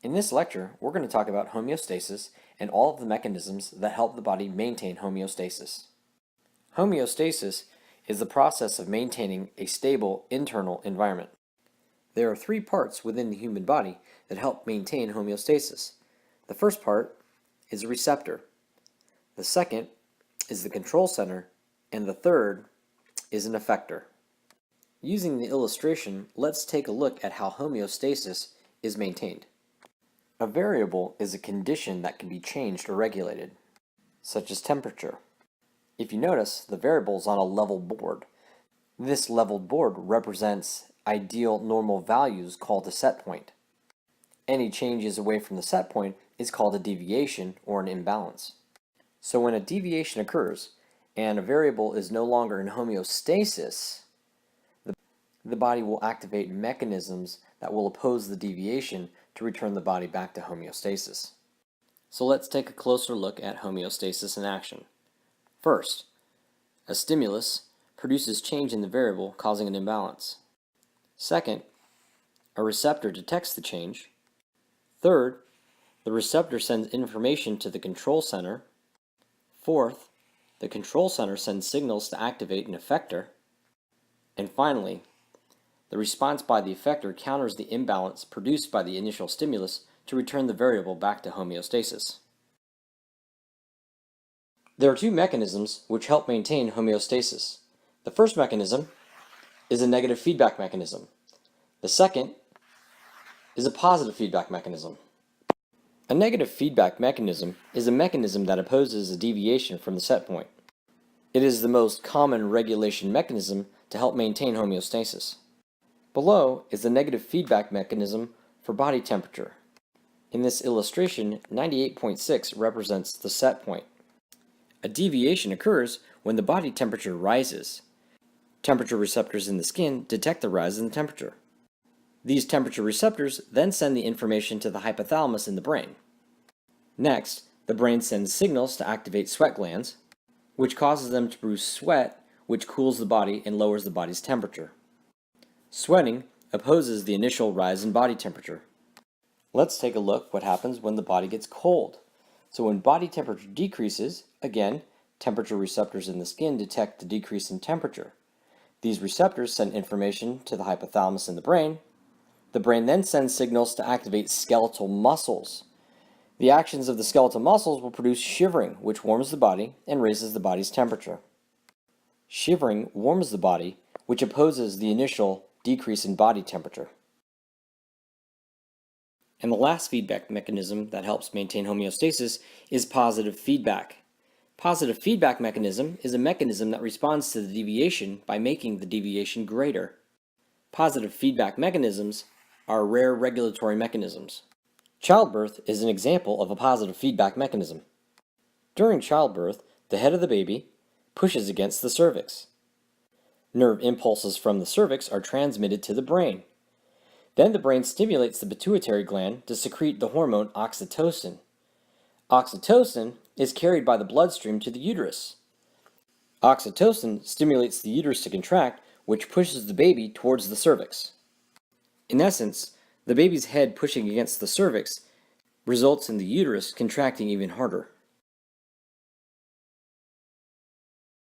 In this lecture, we're going to talk about homeostasis and all of the mechanisms that help the body maintain homeostasis. Homeostasis is the process of maintaining a stable internal environment. There are three parts within the human body that help maintain homeostasis. The first part is a receptor. The second is the control center, and the third is an effector. Using the illustration, let's take a look at how homeostasis is maintained. A variable is a condition that can be changed or regulated, such as temperature. If you notice, the variable is on a level board. This leveled board represents ideal normal values called a set point. Any changes away from the set point is called a deviation or an imbalance. So when a deviation occurs and a variable is no longer in homeostasis, the body will activate mechanisms that will oppose the deviation to return the body back to homeostasis. So let's take a closer look at homeostasis in action. First, a stimulus produces change in the variable, causing an imbalance. Second, a receptor detects the change. Third, the receptor sends information to the control center. Fourth, the control center sends signals to activate an effector. And finally, the response by the effector counters the imbalance produced by the initial stimulus to return the variable back to homeostasis. There are two mechanisms which help maintain homeostasis. The first mechanism is a negative feedback mechanism. The second is a positive feedback mechanism. A negative feedback mechanism is a mechanism that opposes a deviation from the set point. It is the most common regulation mechanism to help maintain homeostasis. Below is the negative feedback mechanism for body temperature. In this illustration, 98.6 represents the set point. A deviation occurs when the body temperature rises. Temperature receptors in the skin detect the rise in the temperature. These temperature receptors then send the information to the hypothalamus in the brain. Next, the brain sends signals to activate sweat glands, which causes them to produce sweat, which cools the body and lowers the body's temperature. Sweating opposes the initial rise in body temperature. Let's take a look what happens when the body gets cold. So when body temperature decreases, again, temperature receptors in the skin detect the decrease in temperature. These receptors send information to the hypothalamus in the brain. The brain then sends signals to activate skeletal muscles. The actions of the skeletal muscles will produce shivering, which warms the body and raises the body's temperature. Shivering warms the body, which opposes the initial decrease in body temperature. And the last feedback mechanism that helps maintain homeostasis is positive feedback. Positive feedback mechanism is a mechanism that responds to the deviation by making the deviation greater. Positive feedback mechanisms are rare regulatory mechanisms. Childbirth is an example of a positive feedback mechanism. During childbirth, the head of the baby pushes against the cervix. Nerve impulses from the cervix are transmitted to the brain. Then the brain stimulates the pituitary gland to secrete the hormone oxytocin. Oxytocin is carried by the bloodstream to the uterus. Oxytocin stimulates the uterus to contract, which pushes the baby towards the cervix. In essence, the baby's head pushing against the cervix results in the uterus contracting even harder.